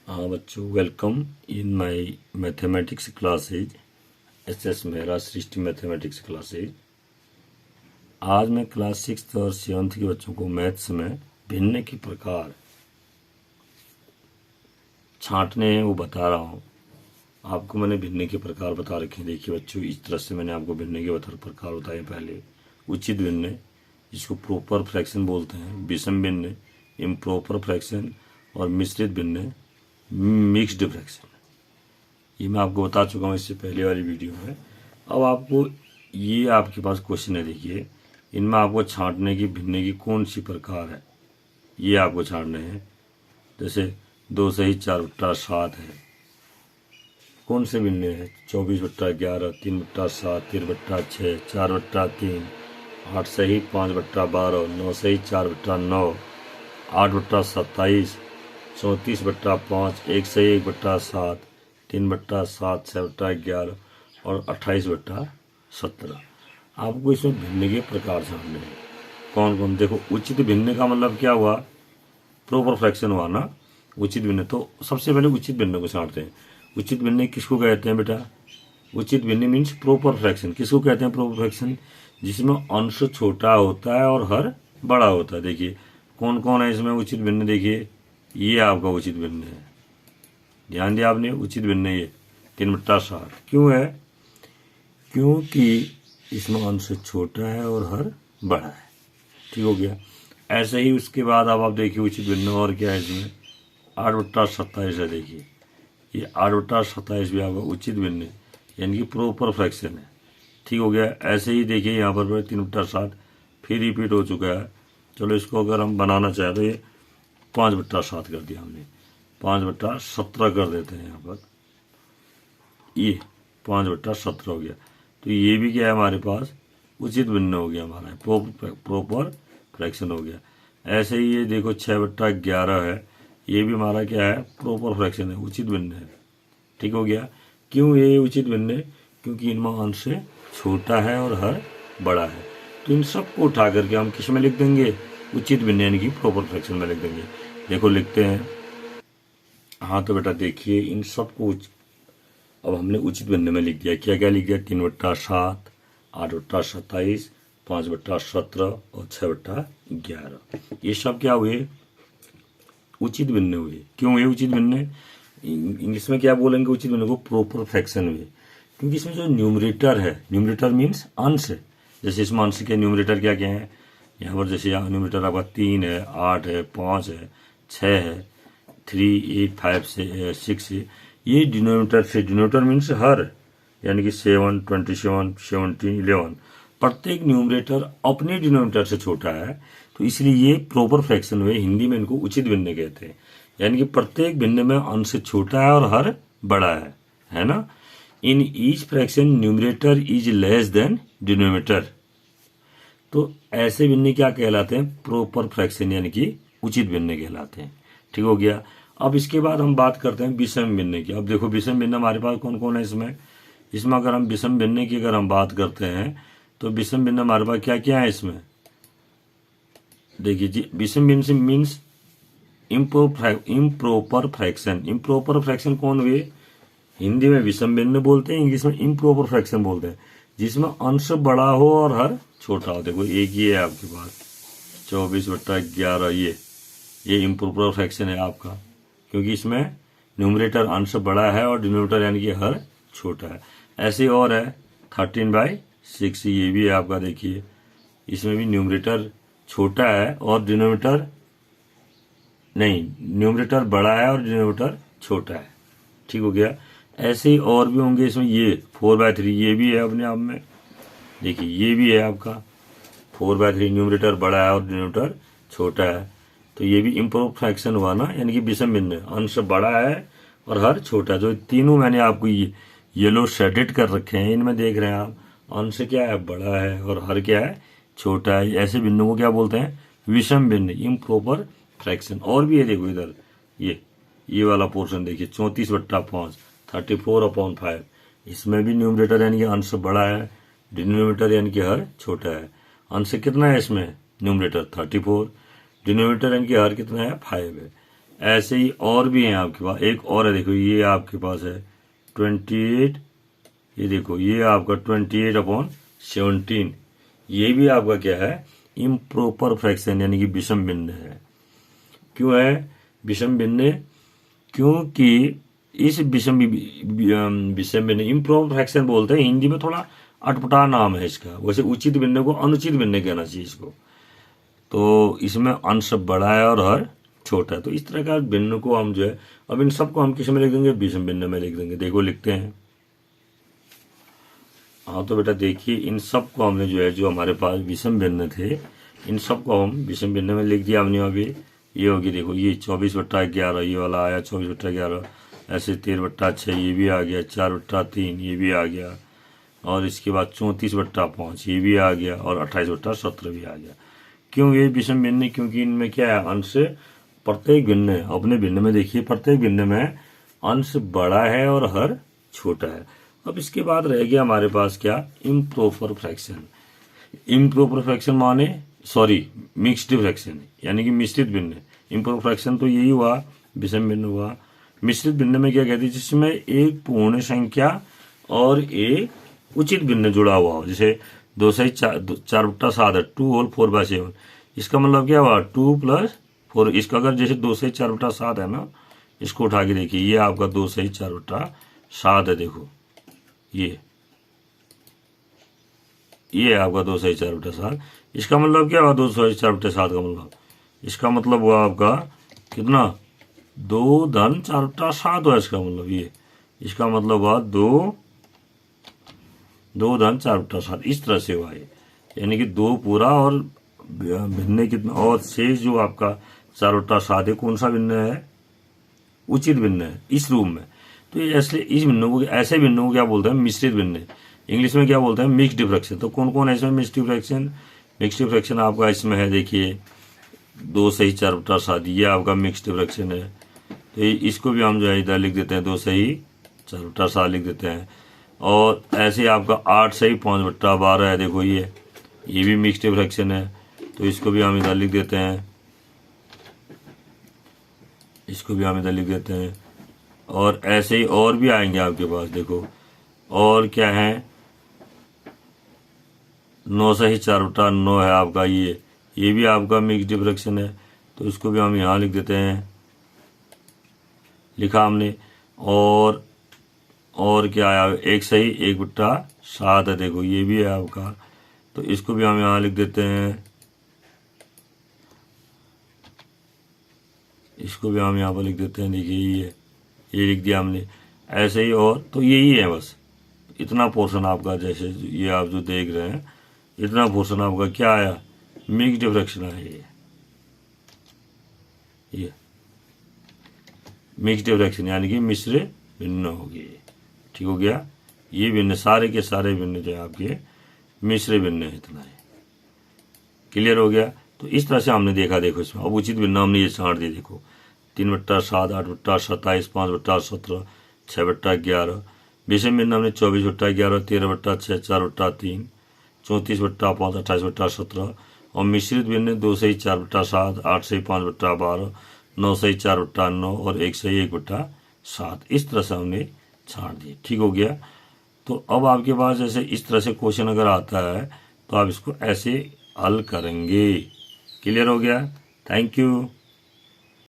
हाँ बच्चों, welcome in my mathematics classes. SS Mehra Srishti mathematics classes. आज मैं क्लास 6 और 7 के बच्चों को मैथ्स में भिन्न के प्रकार छांटने हैं वो बता रहा हूँ। आपको मैंने भिन्न के प्रकार बता रखे हैं। देखिए बच्चों, इस तरह से मैंने आपको भिन्न के प्रकार बताए। पहले उचित भिन्न, जिसको प्रॉपर फ्रैक्शन बोलते हैं, विषम भिन्न, इम्प्रॉपर फ्रैक्शन, और मिश्रित भिन्न, मिक्स्ड फ्रैक्शन। ये मैं आपको बता चुका हूँ इससे पहले वाली वीडियो में। अब आपको ये आपके पास क्वेश्चन है। देखिए, इनमें आपको छांटने की भिन्न की कौन सी प्रकार है, ये आपको छांटने हैं। जैसे 2 सही 4/7 है, कौन से भिन्न है? 24/11, 3/7, 13/6, 4/3, 8 सही 5/12, 9 सही 4/9, 8/27, 34/5, 1 सही 1/7, 3/7, 6/11 और 28/17। आपको इसमें भिन्न के प्रकार छांटने हैं। कौन कौन? देखो, उचित भिन्न का मतलब क्या हुआ? प्रॉपर फ्रैक्शन हुआ ना उचित भिन्न। तो सबसे पहले उचित भिन्न को छांटते हैं। उचित भिन्न किसको कहते हैं बेटा? उचित भिन्न मीन्स प्रॉपर फ्रैक्शन। किसको कहते हैं प्रॉपर फ्रैक्शन? जिसमें अंश छोटा होता है और हर बड़ा होता है। देखिए कौन कौन है इसमें उचित भिन्न। देखिए, ये आपका उचित भिन्न है। ध्यान दिया आपने, उचित भिन्न ये 3/7 क्यों है? क्योंकि इसमें अंश छोटा है और हर बड़ा है। ठीक हो गया। ऐसे ही उसके बाद अब आप देखिए उचित भिन्न और क्या है इसमें? 8/27 है। देखिए, ये 8/27 भी आपका उचित भिन्न है, यानी कि प्रॉपर फ्रैक्शन है। ठीक हो गया। ऐसे ही देखिए यहाँ पर 3/7 फिर रिपीट हो चुका है। चलो इसको अगर हम बनाना चाहें तो ये 5/7 कर दिया हमने, 5/17 कर देते हैं। यहाँ पर ये 5/17 हो गया। तो ये भी क्या है हमारे पास? उचित भिन्न हो गया हमारा, प्रॉपर फ्रैक्शन हो गया। ऐसे ही ये देखो 6/11 है, ये भी हमारा क्या है? प्रॉपर फ्रैक्शन है, उचित भिन्न है। ठीक हो गया। क्यों ये उचित भिन्न है? क्योंकि इनमें अंश छोटा है और हर बड़ा है। तो इन सबको उठा करके हम किस में लिख देंगे? उचित भिन्न यानी कि प्रॉपर फ्रैक्शन में लिख देंगे। देखो लिखते हैं। हाँ तो बेटा देखिए, इन सबको अब हमने उचित भिन्न में लिख दिया। क्या क्या लिख दिया? 3/7, 8/27, 5/17 और 6/11। ये सब क्या हुए? उचित भिन्न हुए। क्यों हुए उचित भिन्न? इंग्लिश में क्या बोलेंगे उचित भिन्न को? प्रॉपर फ्रैक्शन हुए। क्योंकि इसमें जो न्यूमरेटर है, न्यूमरेटर मीन्स अंश। जैसे इसमें अंश के न्यूमरेटर क्या क्या है? यहाँ पर जैसे यहाँ न्यूमरेटर आपका 3 है, 8 है, 5 है, 6 है, 3, 8, 5 से 6 है। ये डिनोमिनेटर से, डिनोमिनेटर मीन्स हर, यानी कि 7, 27, 17, 11। प्रत्येक न्यूमरेटर अपने डिनोमिनेटर से छोटा है, तो इसलिए ये प्रॉपर फ्रैक्शन हुए। हिंदी में इनको उचित भिन्न कहते हैं। यानी कि प्रत्येक भिन्न में अंश छोटा है और हर बड़ा है ना? In each fraction numerator is less than denominator. तो ऐसे भिन्न क्या कहलाते हैं? प्रॉपर फ्रैक्शन, यानी कि उचित भिन्न कहलाते हैं। ठीक हो गया। अब इसके बाद हम बात करते हैं विषम भिन्न की। अब देखो विषम भिन्न हमारे पास कौन कौन है इसमें अगर हम विषम भिन्न की अगर हम बात करते हैं तो विषम भिन्न हमारे पास क्या क्या है इसमें? देखिए जी, विषम भिन्न means improper fraction. Improper fraction कौन हुए? हिंदी में विषम भिन्न बोलते हैं, इंग्लिश में इम्प्रॉपर फ्रैक्शन बोलते हैं, जिसमें अंश बड़ा हो और हर छोटा हो। देखो एक ही है आपके पास 24/11, ये इम्प्रॉपर फ्रैक्शन है आपका, क्योंकि इसमें न्यूमरेटर अंश बड़ा है और डिनोमिनेटर यानी कि हर छोटा है। ऐसे और है 13/6, ये भी है आपका। देखिए इसमें भी न्यूमरेटर छोटा है और डिनोमिनेटर नहीं, न्यूमरेटर बड़ा है और डिनोमिनेटर छोटा है। ठीक हो गया। ऐसे ही और भी होंगे इसमें। ये 4/3, ये भी है अपने आप में। देखिए ये भी है आपका 4/3, न्यूमरेटर बड़ा है और डिनोमिनेटर छोटा है। तो ये भी इम्प्रॉपर फ्रैक्शन हुआ ना, यानी कि विषम भिन्न, अंश बड़ा है और हर छोटा। जो तीनों मैंने आपको येलो शेडेड कर रखे हैं, इनमें देख रहे हैं आप, अंश क्या है? बड़ा है और हर क्या है? छोटा है। ऐसे भिन्नों को क्या बोलते हैं? विषम भिन्न, इम्प्रॉपर फ्रैक्शन। और भी है, देखो इधर ये वाला पोर्शन देखिए 34/5, 34/5। इसमें भी न्यूमरेटर यानी कि अंश बड़ा है, डिनोमिनेटर यानी कि हर छोटा है। अंश कितना है इसमें? न्यूमरेटर 34, डिनोमिनेटर यानी कि हर कितना है? 5 है। ऐसे ही और भी हैं आपके पास, एक और है देखो, ये आपके पास है 28, ये देखो ये आपका 28/17, ये भी आपका क्या है, इम्प्रॉपर फ्रैक्शन यानी कि विषम भिन्न है। क्यों है विषम भिन्न? क्योंकि इस विषम भिन्न इम्प्रॉपर फ्रैक्शन बोलते हैं, हिंदी में थोड़ा अटपटा नाम है इसका, वैसे उचित भिन्न को अनुचित भिन्न कहना चाहिए इसको। तो इसमें अंश बड़ा है और हर छोटा है, तो इस तरह का भिन्न को हम जो है, अब इन सबको हम किस में लिख देंगे, विषम भिन्न में लिख देंगे। देखो लिखते हैं, हाँ तो बेटा देखिए इन सब को हमने जो है, जो हमारे पास विषम भिन्न थे, इन सब को हम विषम भिन्न में लिख दिया हमने। अभी ये होगी, देखो ये 24/11 ये वाला आया 24/11, ऐसे 13/6 ये भी आ गया, 4/3 ये भी आ गया, और इसके बाद 34/5 ये भी आ गया, और 28/17 भी आ गया। क्यों ये विषम भिन्न? क्योंकि इनमें क्या है, अंश प्रत्येक भिन्न है। अपने भिन्न में देखिए प्रत्येक भिन्न में अंश बड़ा है और हर छोटा है। अब इसके बाद रह गया हमारे पास क्या, इम्प्रॉपर फ्रैक्शन। इम्प्रॉपर फ्रैक्शन माने मिक्स्ड फ्रैक्शन यानी कि मिश्रित भिन्न। इम्प्रॉपर फ्रैक्शन तो यही हुआ, विषम भिन्न हुआ। मिश्रित भिन्न में क्या कहते हैं, जिसमें एक पूर्ण संख्या और एक उचित भिन्न जुड़ा हुआ हो। जैसे 2 से 4/7 है, 2 होल 4/7, इसका मतलब क्या हुआ 2 + 4। इसका अगर जैसे 2 से 4/7 है ना, इसको उठा के देखिए, ये आपका 2 से 4/7 है। देखो ये आपका 2 से 4/7, इसका मतलब क्या हुआ 2 से 4/7 का मतलब, इसका मतलब हुआ आपका कितना, 2 धन 4/7 हुआ इसका मतलब। ये इसका मतलब हुआ 2 धन 4/7, इस तरह से हुआ ये, यानी कि 2 पूरा और भिन्न कितना, और शेष जो आपका 4/7 है, कौन सा भिन्न है, उचित भिन्न है इस रूप में। तो ऐसे इस भिन्नों को, ऐसे भिन्नों को क्या बोलते हैं, मिश्रित भिन्न। इंग्लिश में क्या बोलते हैं, मिक्स्ड फ्रैक्शन। तो कौन कौन है इसमें मिक्स्ड फ्रैक्शन? मिक्स्ड फ्रैक्शन आपका इसमें है, देखिए 2 से 4/7 ये आपका मिक्स्ड फ्रैक्शन है। तो इसको भी हम जो है इधर लिख देते हैं, 2 से 4/7 लिख देते हैं। और ऐसे आपका 8 से 5/12 है, देखो ये भी मिक्स्ड फ्रैक्शन है, तो इसको भी हम इधर लिख देते हैं, इसको भी हम इधर लिख देते हैं। और ऐसे ही और भी आएंगे आपके पास, देखो और क्या है, 9 से 4/9 है आपका, ये भी आपका मिक्स्ड फ्रैक्शन है, तो इसको भी हम यहाँ लिख देते हैं, लिखा हमने। और क्या आया, 1 से 1/7 है, देखो ये भी है आपका, तो इसको भी हम यहाँ लिख देते हैं, इसको भी हम यहाँ पर लिख देते हैं। देखिए ये लिख दिया हमने। ऐसे ही और, तो यही है बस, इतना पोर्शन आपका, जैसे ये आप जो देख रहे हैं, इतना पोर्शन आपका क्या आया, मिक्स्ड फ्रैक्शन है। ये मिक्स्ड फ्रैक्शन यानी कि मिश्र भिन्न होगी। ठीक हो गया, ये भिन्न सारे के सारे भिन्न जो है आपके मिश्र भिन्न है, इतना है। क्लियर हो गया? तो इस तरह से हमने देखा, देखो इसमें अब उचित भिन्न हमने ये छांट दिए, देखो 3/7, 8/27, 5/17, 6/11। विषम भिन्न हमने 24/11, 13/6, 4/3, 34/5, 28/17। और मिश्रित भिन्न 2 से 4/7, 8 से 5/12, 9 से 4/9 और 1 से 1/7। इस तरह से हमने छांट दिए। ठीक हो गया? तो अब आपके पास जैसे इस तरह से क्वेश्चन अगर आता है तो आप इसको ऐसे हल करेंगे। क्लियर हो गया? Thank you.